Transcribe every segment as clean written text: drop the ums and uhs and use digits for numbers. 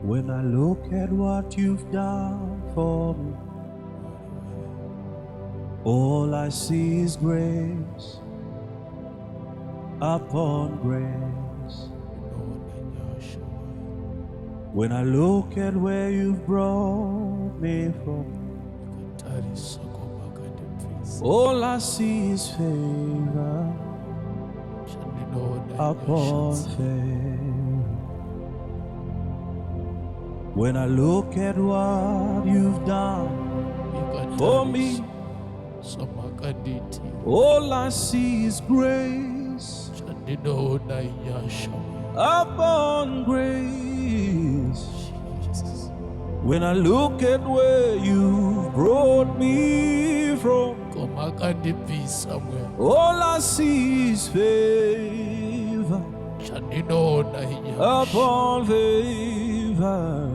When I look at what you've done for me, all I see is grace upon grace. When I look at where you've brought me from, all I see is favor upon favor. When I look at what you've done for me, all I see is grace upon grace. When I look at where you brought me from, all I see is favor upon favor.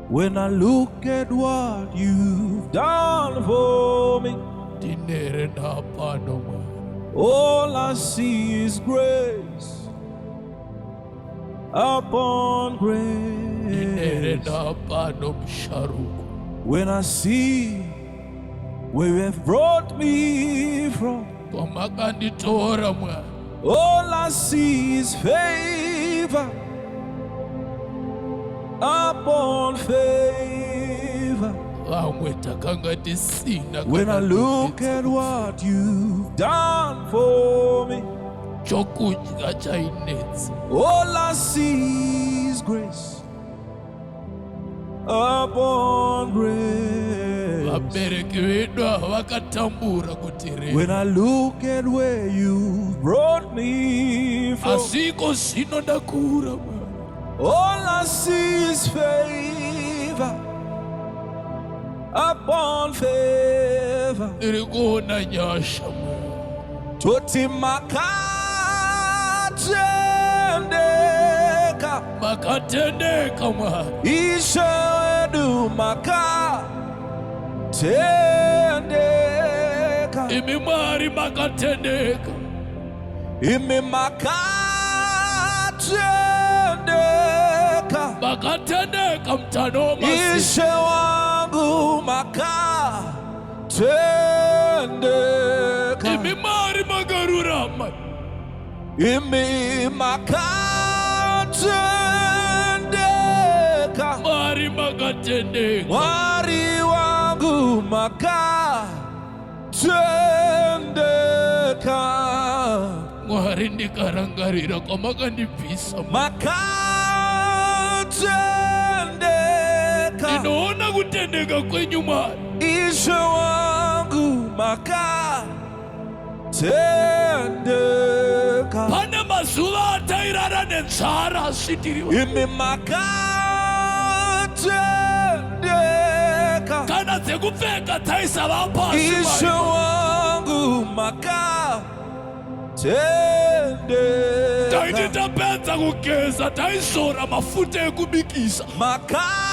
When I look at what you've done for me, all I see is grace upon grace. When I see where you have brought me from, all I see is favor upon favor. When I look at what you've done for me, all I see is grace upon grace. When I look at where you brought me from, all I see is favor upon favor. Toti makatendeka ishewedu makatendeka imimari makatendeka imi makatendeka mtanoma ishe wangu makatendeka imimari magarurama imi makatendeka mari makatendeka wari wangu makatendeka mwari ndikarangarira kwa makandibvisa makatendeka inoona kutendeka kwenyu Mwari ishe wangu makatendeka. Pane mazuva atairara nenzara asitiriwa imi makatendeka kana dzekupfeka taisava pasi ishe wangu makatendeka. Taiti tapedza kugeza taisora mafuta ekubikisa makatendeka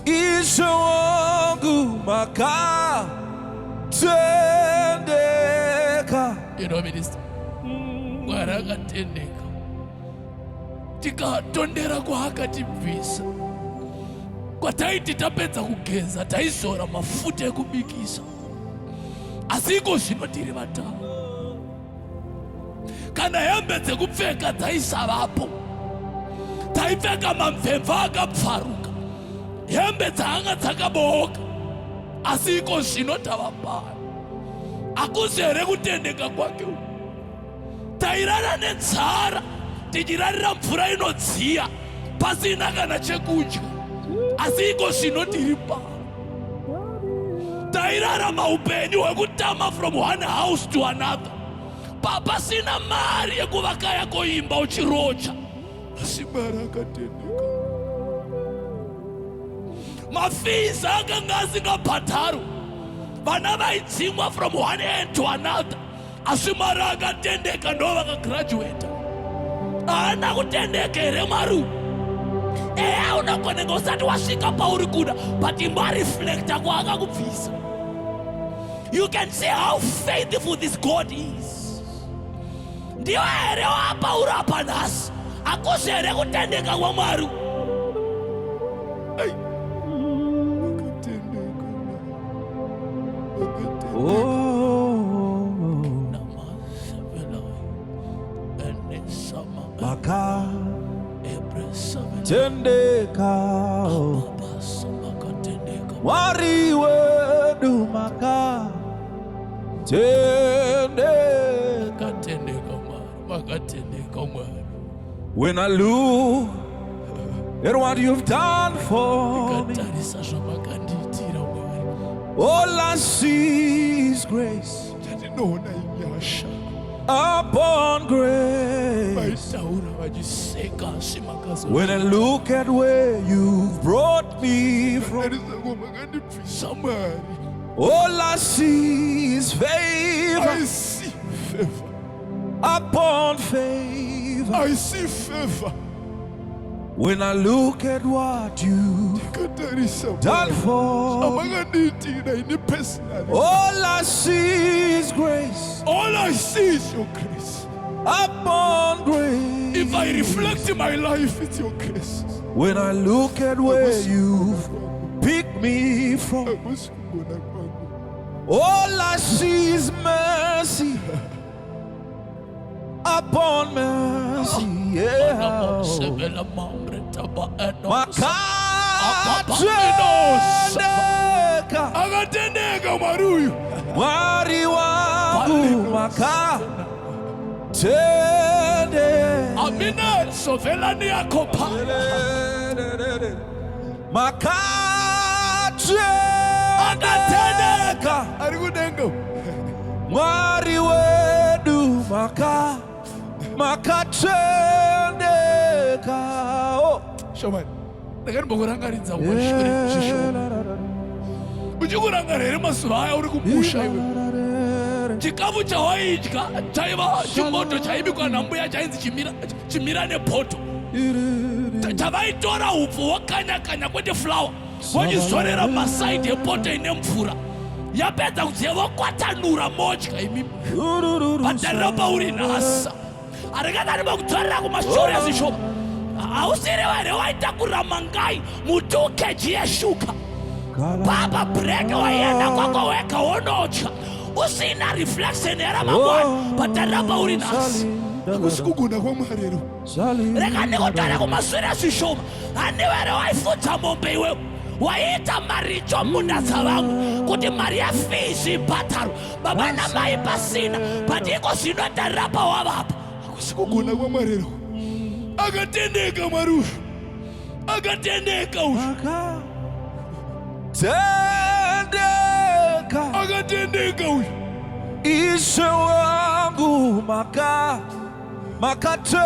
ishe wangu makatendeka. You know minister, Mwari akatendeka tikatondera kwaakatibvisa kwataiti tapedza kugeza taizora mafuta ekubikisa asi iko zvino tiri vatama kana hembe dzekupfeka dzaisavapo taipfeka mamvemva akapfaruka hembe dzanga dzakabooka asi iko zvino tava pano akuzi here kutendeka kwake tairara nenzara tichirarira mvura inodziya pasina kana chekudya asi iko zvino tiri pano tairara maupenyu hwekutama from one house to another pasina mari yekuvaka yako imba uchirocha asi Mwari akatendeka. Mafees akanga asingabhadharwa vana vaidzimwa from one end to another. Asi Mwari akatendeka ndo vakagraduata. Haana kutendeka here Mwari. Eya unokoneka usati wasvika pauri kuda, but imbareflecta kwaakakubvisa. You can see how faithful this God is. Ndiyo here wapa urapa nhasi, hakusi here kutendeka kwaMwari. Tendeka Mwari wedu maka tendeka. When I look at what you've done for me, all I see is grace upon grace. When I look at where you've brought me from, all I see is favor. I see favor upon favor. I see favor. When I look at what you've done for me, all I see is grace. All I see is your grace. Upon grace. If I reflect in my life, it's your grace. When I look at where you've picked me from, all I see is mercy upon mercy. Yeah. Akatendeka Mwari. Mwari wangu makatendeka. Amina sovelani yako pala. Makatendeka. Arikudengo. Mwari wedu makatendeka. Oh, Shoma. Ndakani bokurangaridza washore chishoma. Uchikurangara here mazuva aya uri kupusha iwe. Chikafu chawaidya chaiva chimoto chaibikwa nambuya chainzi chimira nepoto. Chavaitora upfu wakanya kwete flour. Vachizorera masaidi epoto ine mvura. Yapedza kuti vokwatanura modya imimi. Vatarira pauri nhasa. Arikadani vakudzorera kumashore ezishoma. Hausiri here waitakurira mangai mu2 kg yeshuka. Baba breke waienda kwako weka wonotya. Usina reflection here mangwana. Vatarira pauri nhasi. Akusikugona kwaMwari. Reka ndikutaura kumashure ezishoma. Handiwere waifudza mombe iwewe. Waita maricho munda dzavamwe kuti mari yafishi ibhatarwa baba namai pasina patiko zvinotarira pawavapa. Akusikugona kwaMwari. Akatendeka Mwari uyu. Akatendeka uyu. Tendeka. Akatendeka uyu. Ishe wangu makatendeka.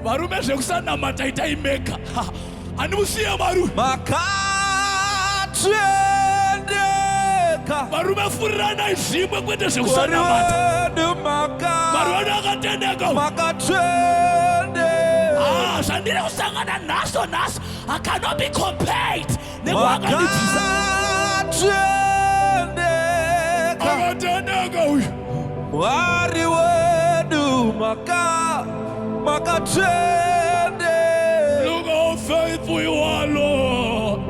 Varume zvekusanamata itaimeka. Handimusiya Mwari. Makatendeka. Varume furiranai zvimwe kwete zvekusanamata. Mwari wedu akatendeka. Makatendeka. Zvandiri kusangana nazvo nhasi I cannot be compared nekwaakandibvisa. Akatendeka uyu. Mwari wedu makatendeka. Look how faithful you are, Lord.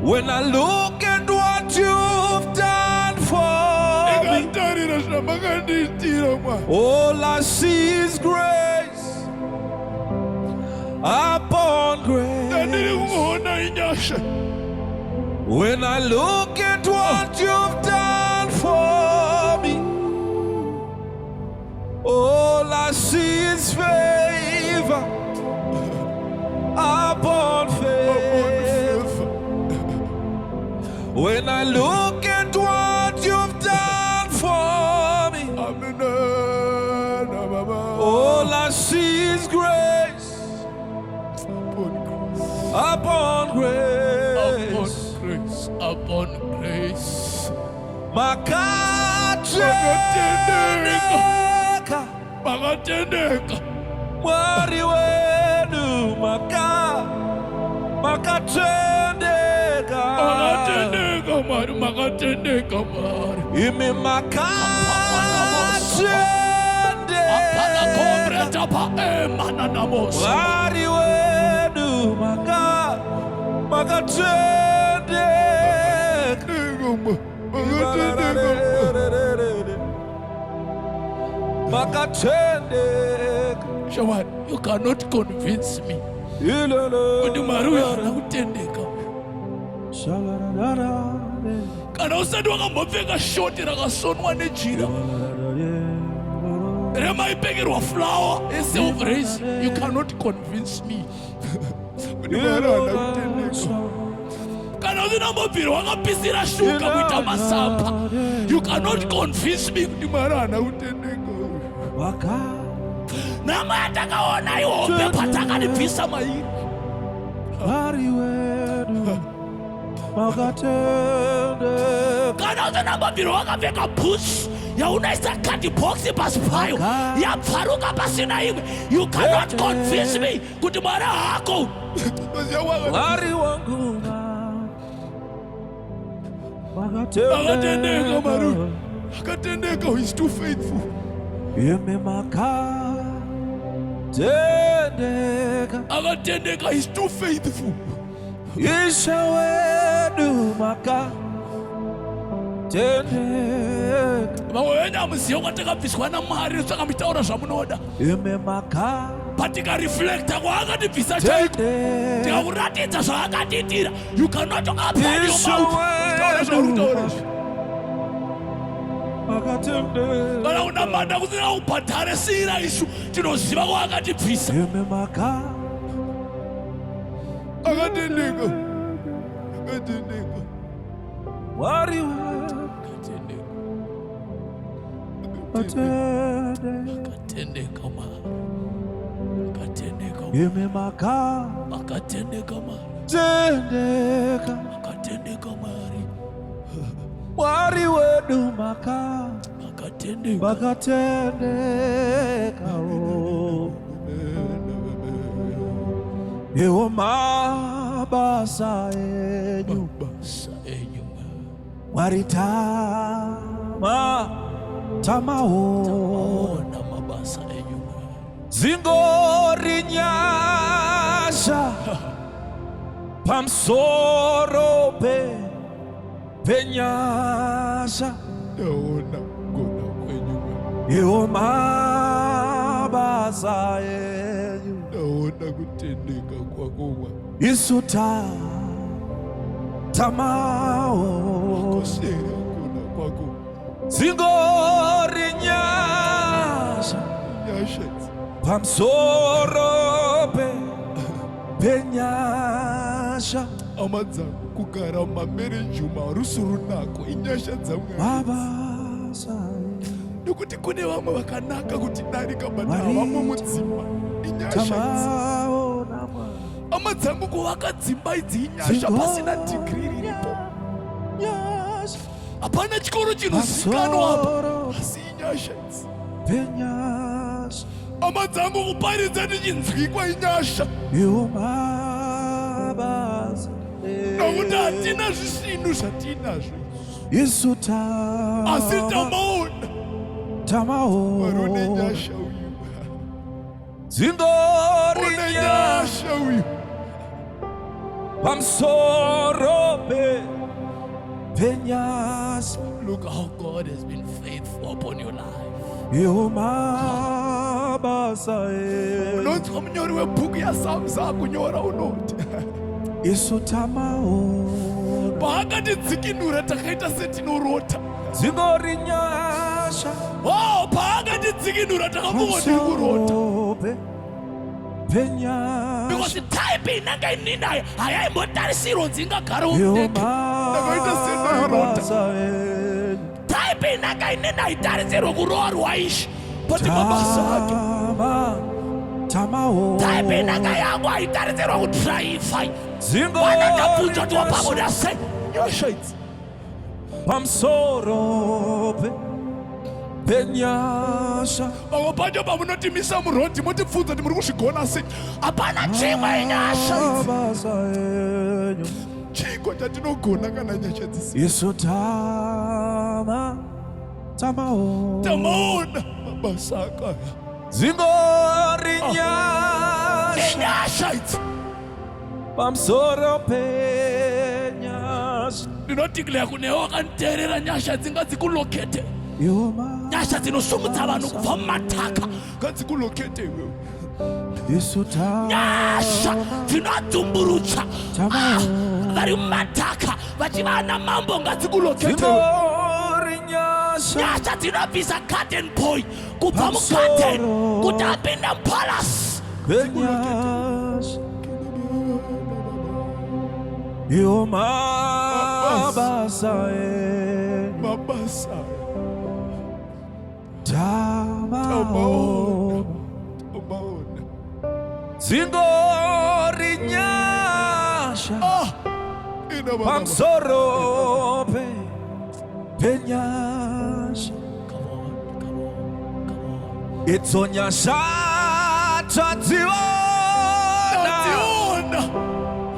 When I look at what you've done for me, all I see is grace upon grace. When I look at what you've done for me, all I see is favor upon favor. When I look at what you've done for me, all I see is grace upon grace. Upon grace. makatendeka makatendeka Mwari wedu makatendeka Mari makatendeka Mari imi makatendeka Mwari wedu makatendeka makatendeka Shona, you cannot convince me. Kuti Mwari uyu haana kutendeka. Kana usati wakambopfeka shoti rakasonwa nejira remaipekerwa flower eself race, you cannot convince me. Kuti Mwari haana kutendeka. Kana usinambobvira wakapisira shuka kuita masamba, you cannot convince me kuti Mwari haana kutendeka. Nama yatakaona ihombe patakanibvisa mairi. Mwari wedu makatendeka. Kana usinambobvira wakapfeka boots yaunaisa kadhibhokisi pasi payo yapfaruka pasina imwe, you cannot convince me kuti Mwari hako. Mwari wangu Akatendeka Mwari, akatendeka, he is too faithful. imi makatendeka Akatendeka, he is too faithful. Isha wedu makatendeka Vamwe venyu hamuziva kwatakabviswa naMwari svakamitaura zvamunoda. imi makatendeka Patikareflecta kwaakatibvisa chaiko, tikakuratidza zvaakatiitira, you cannot open your mouth. Taura zvauri kutaura izvi. Kana unamanda kusina kubhadharisira isu tinoziva kwaakatibvisa. Akatendeka, akatendeka, Mwari akatendeka Mwari, akatendeka imi akatendeka Mwari, makatendeka akatendeka Mwari, Mwari wedu akatendeka. makatendeka Ewo mabasa enyu Basa enyu Mwari tamaona mabasa enyu zingori nyasha pamsoro penyasha Naona kugona kwenyu, Ewo mabasa enyu naona kutendeka kwako isu tamao kusera kuna kwako zingori nyasha nyasha pamsoro penyasha amadzangu kugara mumamerenju marusu runako inyasha dzamwe mabasa nokuti kune vamwe vakanaka kuti darika bata vamwe mudzimba inyasha tamaona amadzangu kuvaka dzimba idzi inyasha pasina digiri riripo. Hapana chikoro chinozikanwa apa asi inyasha idzi. penyasha Amadzangu kuparidza tichinzwikwa inyasha iwo mabasa nokuti hatina zvisinu zvatinazvo isu asi tamaona Mwari une tamaona nyasha uyu, zingori une nyasha uyu. pamsoro penyasha Look how God has been faithful upon your life. iwo mabasa Unonzwa munyori webhuku yaSamusi akunyora unoti isu tamaona paakatidzikinura takaita setinorota. zingori nyasha Paakatidzikinura takafunga tiri kurota. penyasha Because type inanga ininayo hayaimbotarisirwa dzingagara iwo umudeke. Ndakaita sendorota. mabasa Type inanga ininayo itarisirwa kuroorwa ishi. But mabasa ake. Type inanga yangu haitarisirwa kudraivha. Vanotapfunza kuti wapamona sei. Nyasha idzi. Pamsoro penyasha. Abanye bamunotimisa murodi motifunza timuri kusvigona sei. Hapana chimwe inyasha. Chingwa chatinogona kana nyasha dzisi. Yesu tamaona mabasa akaya. Zingori nyasha idzi. Pamsoro penyasha. Ndinodeclare kune wakanditerera nyasha dzingadzikulokete. Nyasha dzinosumudza vanhu kubva mumataka ngadzikulokete iwewe. Nyasha dzinodumburutsa vari mumataka vachiva ana mambo ngadzikulokete. Nyasha dzinobvisa garden boy kubva mugarden kuti apinde mupalasi. Yo mabasa tamaona zingori nyasha pamsoro penyasha itsonyasha tadziona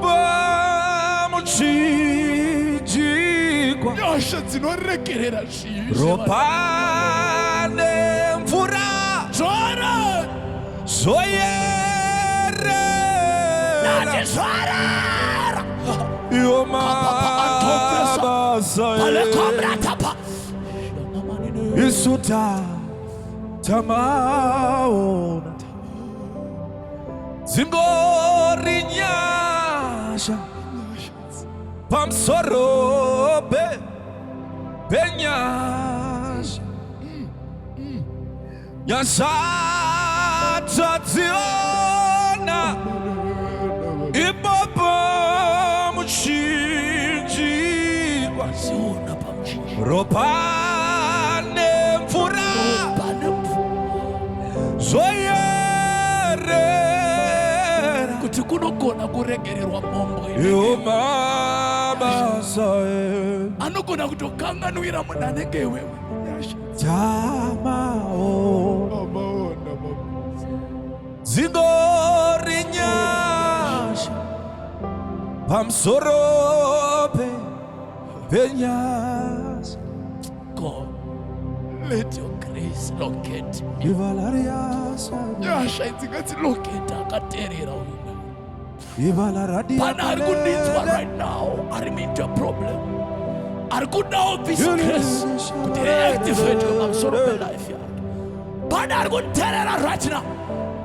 pamuchijikwa nyasha dzinoregerera zvivi ropane mvura zoyerera yomabasa isuta tamaona zingori nyasha pamsoro penyasha nyasha tadziona ipapa muchinjikwa ropane mvura zoyerera kuti kunogona kuregererwa mombo yomabasa anogona kutokanganwira munhu anenge iwewe. tamaona zingori nyasha pamsoro penyasha. God, let your grace locate me. Nyasha idzingatsiloketa akaterera uyu. Pana ari kudinzwa right now, ari into a problem. Ari kudawo business kuti reactivate pamusoro pelife yake. Pana ari kuterera right now,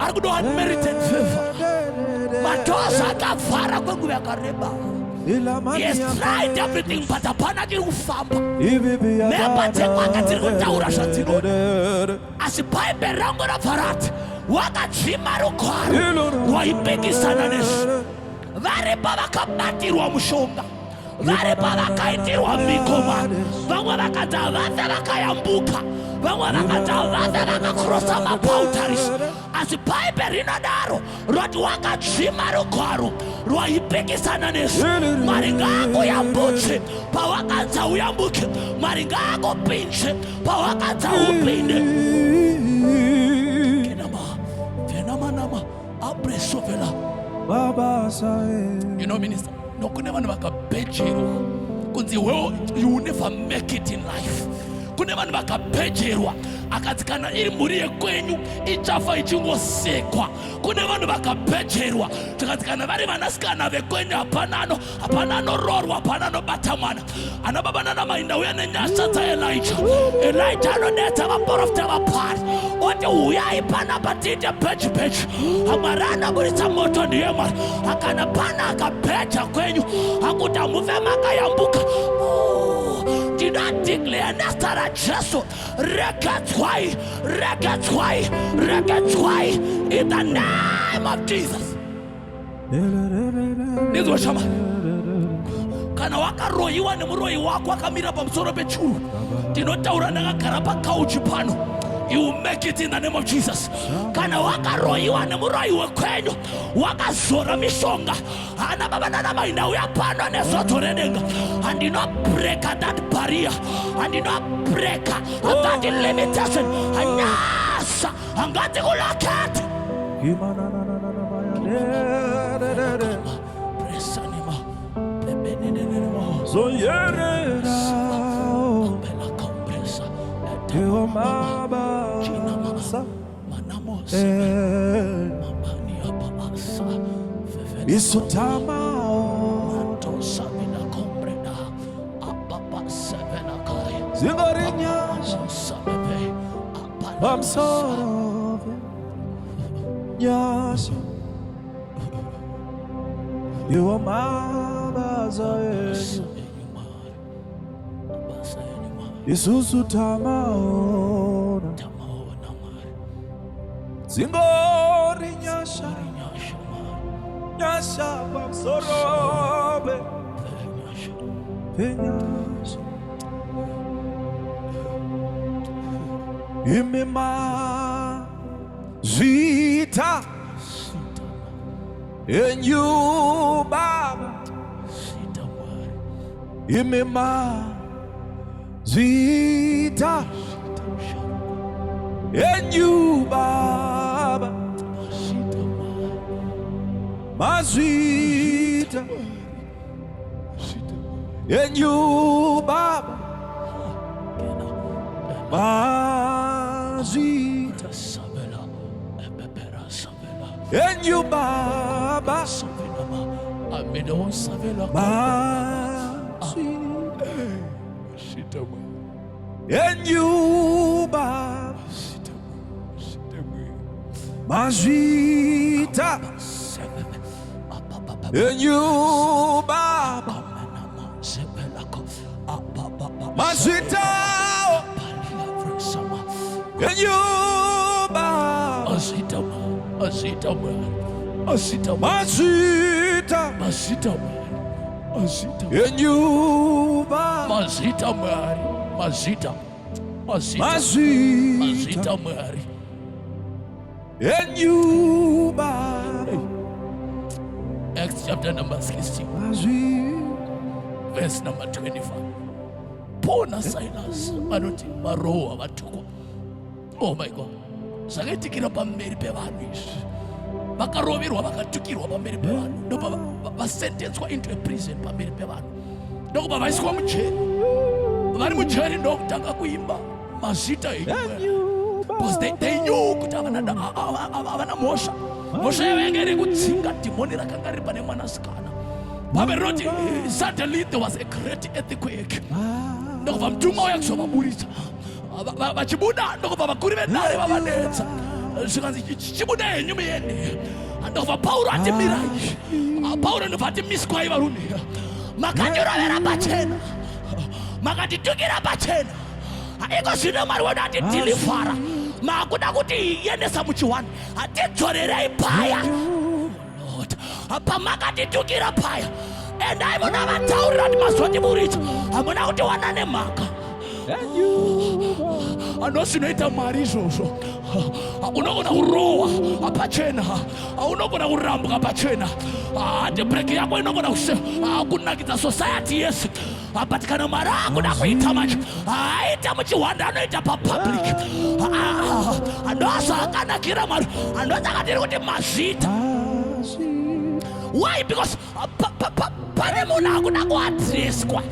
ari kudawo unmerited favor. Matoza akavhara kwenguva yakareba. He has tried everything but hapana chiri kufamba. Mhemba dzekwake dziri kutaura zvadzinoda. Asi bhaibheri rangu rabva rati wakadzima rugwaro rwaipikisana nezvo. Varipo vakabatirwa mushonga, varipo vakaitirwa mikomana, vamwe vakati havase vakayambuka, vamwe vakati havase vakakrosa mapautaris. Asi bhaibheri rinodaro roti wakadzima rugwaro rwaipikisana nezvo. Mwari ngaakuyambutse pawakadza uyambuke, Mwari ngaakupinze pawakadza upinde. Venamanama abresovela. You know, minister, no kune vanhu vakabhejerwa kunzi well, you will never make it in life. Kune vanhu vakabhejerwa akati kana iri mhuri yekwenyu ichafa ichingosekwa. Kune vanhu vakabhejerwa tikati kana vari vanasikana vekwenyu hapana anororwa, hapana anobata mwana. Ana baba nana mai ndauya nenyasha dzaElijah. Elijah anodetsa vaprofita vapari oti uyai panapa tiite bheji. Amwari anaburitsa moto ndiye Mwari. Akana pana akabheja kwenyu akuti hamufe makayambuka. Ndinodeclare nezita raJesu regedzwai in the name of Jesus. Ndizwa shama, kana wakaroyiwa nemuroyi wako akamira pamusoro pechuru, ndinotaura ndakagara pakauchi pano, You will make it in the name of Jesus. Kana wakaroiwa nemuroi wekwenyu wakazora mishonga ana baba nana mainda uyapandwa nezotoredenga and you not break that barrier and you not break that limitation anyasa angati kulakati presanima bebenenenemo zoyerera bela compresa Yo mama manamos mabani abasa isutama to sabina compreda ababa sevena kaya zingorinya sabebe I'm sorry yes you are mama Isusu tamaona zingori nyasha nyasha pamsorobe penyasha imema zita enyu baba imema Zita and you Baba Mazvidza and you Baba Mazvidza and you Baba and you Baba Mazvidza and you Baba Mazvidza and you Baba Mazvidza and you Baba Mazvidza Mary and you Baba Acts chapter number 16 verse number 25 Paul na Silas vanoti varohwa vatukwa. Oh my God, zvakaitikira pamberi pevanhu izvi. Vakaroverwa vakatukirwa pamberi pevanhu ndobva vasentencwa into a prison pamberi pevanhu ndokubva vaiswa mujeri. Vari mujeri ndokutanga kuimba mazita enyu because they knew kuti havana mhosva. Mhosva yavainge iri kudzinga dhimoni rakanga riri pane mwanasikana. Bhabheri rinoti suddenly there was a great earthquake. Ndokubva mutumwa uya kuzovaburitsa. Vachibuda ndokubva vakuru vedare vavanetsa. Zvikanzi chibuda henyu muende. Ndokubva Pauro ati mirai. Pauro ndobva ati miswai varume. Makandirovera pachena. Makatitukira pachena. Iko zvino Mwari wedu atidhilivhara. Makuda kuti iendesa muchiwani. Atidzorerei paya. Lord, pamakatitukira paya. Endai muna vataurira kuti mazotiburitsa. Hamuna kuti wana nemhaka. Anozvinoita Mwari izvozvo. Unogona kurohwa pachena. Unogona kurambwa pachena. Ati breki yako inogona kunakidza society yese. But kana Mwari akuda kuita macho aita muchiwanda anoita papublic. Andozvakanakira Mwari. Andotaka tiri kuti mazvita. Why? Because pane munhu akuda kuadreswa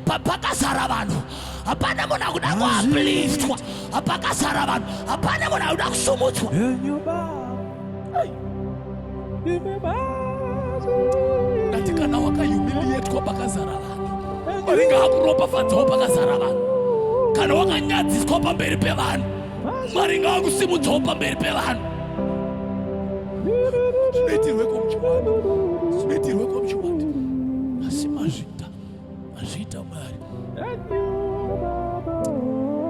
pakazara vanhu. Hapana munhu akuda kuupliftwa pakazara vanhu. Hapana munhu akuda kusumudzwa. Ngati kana wakahumiliatwa pakazara vanhu, Mwari ngaakuropafadzawo pakazara vanhu. Kana wakanyadziswa pamberi pevanhu, Mwari ngaakusimudzawo pamberi pevanhu. Zvinoitirweko muchiwanda, zvinoitirweko muchiwanda. Asi mazvita Mwari.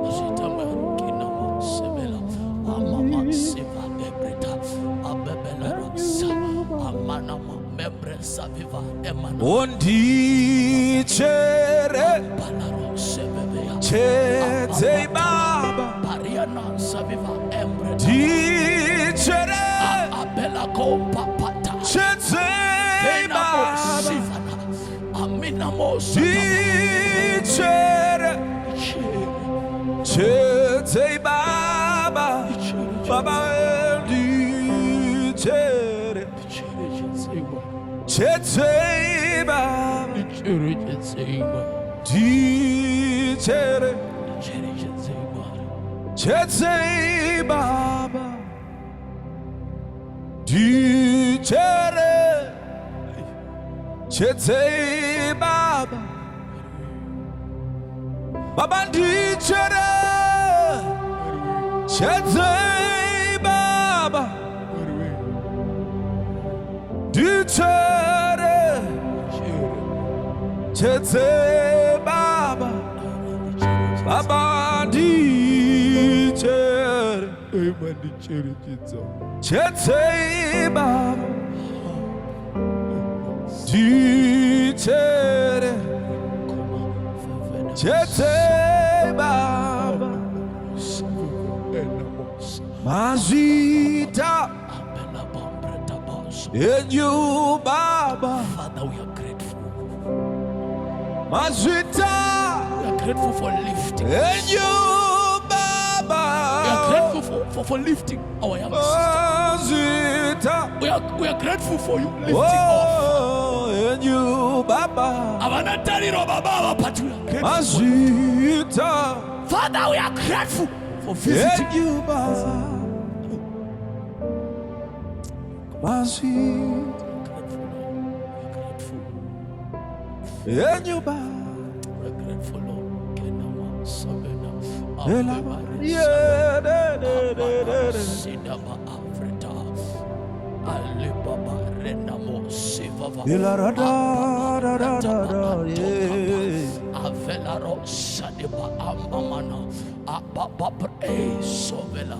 Mazvita Mwari kina musevela amama seva ebreta abebela rosa amana membresa viva emana ondichere panaro sevela chete baba pariana Dicere Abela kompa pata. Amina mosa. Dicere Chete Baba Baba Dicere Chete Baba Dicere Chete Baba Dicere Chete Baba Baba Dicere Chete Baba Dicere Chete Baba Baba Dicere Chete Baba Dicere Chete Baba Mazvidza in you Baba. Father, we are grateful. Mazvidza We are grateful for lifting. in you Baba. We are grateful for lifting our young sister. Mazvidza We are grateful for you lifting off. oh in you Baba. Abanatariro Baba, but we are grateful. Mazvidza Father, we are grateful for visiting. in you Baba. Mazvidza in you Baba. We are grateful, Lord. Kenama Sabena. Yeah, Sidaba Afrita. Alibaba Renamo Sivava. Avelaro Sadiba Amamana. Ababa Sovela.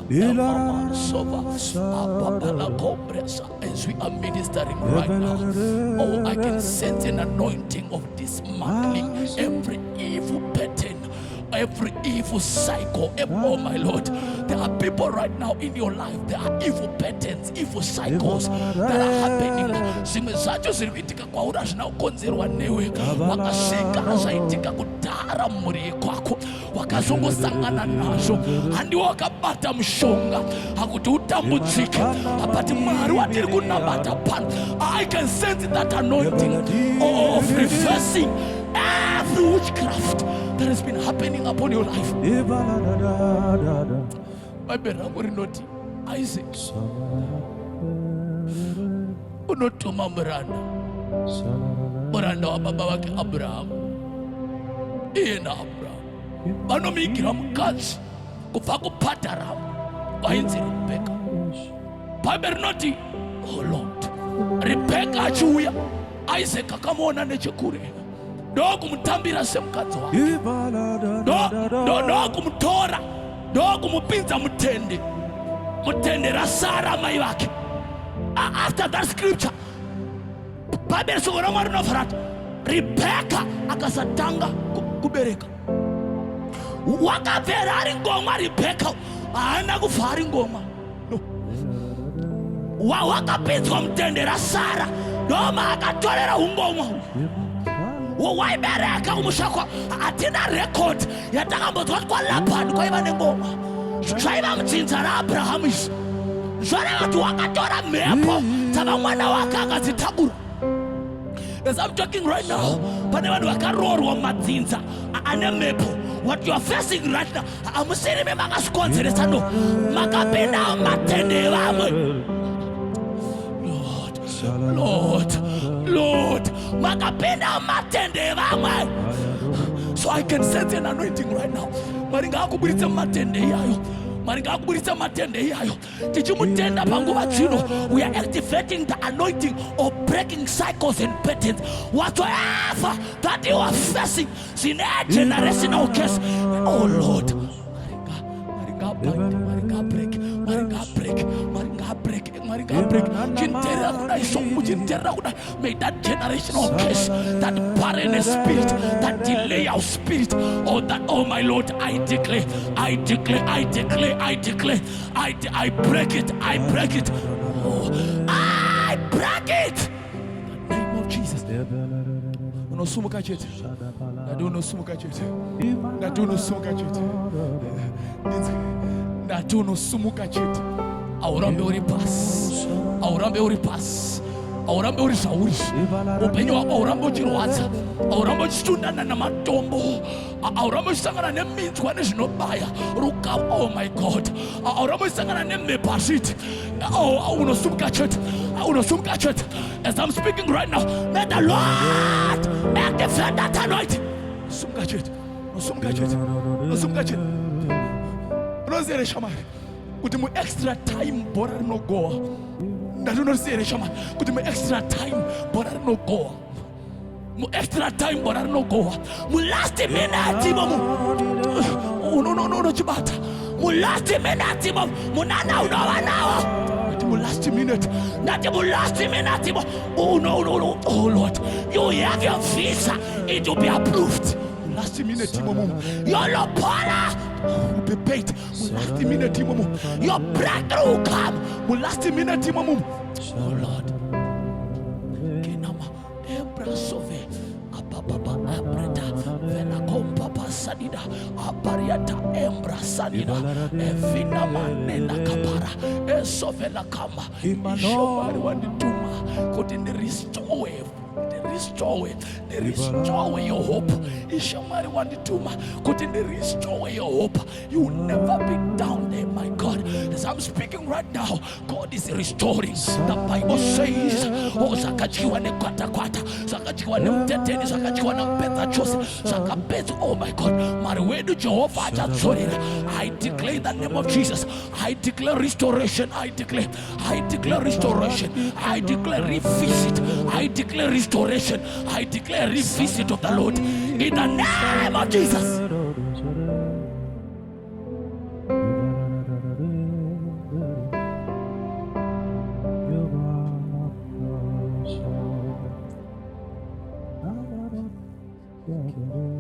Sova. Ababala Compressa. As we are ministering right now, oh, I can sense an anointing of dismantling every evil pattern, every evil cycle. Oh my Lord, there are people right now in your life, there are evil patterns, evil cycles that are happening. Zimwe zacho ziri kuitika kwauri zvinokonzerwa newe, wakaseka zvaitika kudhara mumhuri kwako, wakazongosangana nazvo, handiwe wakabata mushonga hakuti utambudzike, but Mwari watiri kunamata pano. I can sense that anointing of reversing every witchcraft that has been happening upon your life. Bible rangu rinoti Isaac unotuma muranda wa baba wake Abraham, iye naAbraham vanomigira mukadzi kubva kuPadharamu wainzi Rebeka. Bible rinoti oh Lord, Rebeka achiuya, Isaac akamuona nechekure, ndokumutambira semukadzi wake, ndokumutora, ndokumupinza mutende raSara mai vake. After that scripture, Bible soko raMwari rinofarati Rebeka akasatanga kubereka. Wakapera ari ngomwa Rebeka, haana kufa ari ngomwa. Wakapinzwa mutende raSara, ndoma akatorera ungomwa. Waibereka kumusha hatina record yatakambonzwa kuti kwaLabhani kwaiva nengoma, zvaiva mudzinza raAbhurahamu izvi. Zvareva kuti wakatora mhepo dzavamwana wake akadzitakura. As I'm talking right now, pane vanhu vakaroorwa mumadzinza ane mhepo. What you are facing right now, hamusiri memakazvikonzeresa, no, makapinda mumatende evamwe. Lord, makapinda mumatende evamwe. So I can sense an anointing right now. Mwari ngaakuburitse mumatende iyayo. Mwari ngaakuburitse mumatende iyayo. Tichimutenda panguva dzino, we are activating the anointing of breaking cycles and patterns. Whatsoever that you are facing, in a generational case, oh Lord, Mwari ngabreak. break. May that generational curse, that barrenness spirit, that delay of spirit, oh my Lord, I declare, I break it, I break it. Oh, I break it. In the name of Jesus. Unosumuka chete. Nadu unosumuka chete. Nadu unosumuka chete. Nadu unosumuka chete. Aurambe uri pass. Aurambe uri pass. Aurambe uri sauri. Upenyo wako aurambe uchirwadza. Aurambe uchitundana na matombo. Aurambe uchisangana neminzwa nezvinobaya. Ruka, oh my God. Aurambe uchisangana nemepashiti. Oh, unosumuka chete. Unosumuka chete. As I'm speaking right now, may the Lord activate that anointing. Unosumuka chete. Unosumuka chete. Unosumuka chete. Unozere shamari. Kuti mu extra time bora no go. Ndatunozere shamari. Kuti mu extra time bora no go. Mu extra time bora no go. Mu last minute momu. No chibata. Mu last minute momu. Munana unawa. Mu last minute. Not mu last minute. Oh no. Oh Lord, you have your visa. It will be approved. Last minute momu. Your lopola will be paid. Last minute momu. Your breakthrough come. Last minute momu. Oh Lord. Kenama embrasove apapa abreta vela kompa pasadida apariata embrasadida evina manena kapara esovela kama ishomari wandituma kuti restore your hope. Ishamari wandituma kuti restore your hope. You will never be down there, my God. As I'm speaking right now, God is restoring. The Bible says, oh zakachiwa ne kwata zakachiwa ne mteteni, zakachiwa na mpeta chose, zakapeta. Oh my God, mariwedu Jehovah ajazorira. I declare the name of Jesus. I declare restoration. I declare restoration. I declare revisit. I declare restoration. I declare revisit of the Lord in the name of Jesus. Yeah.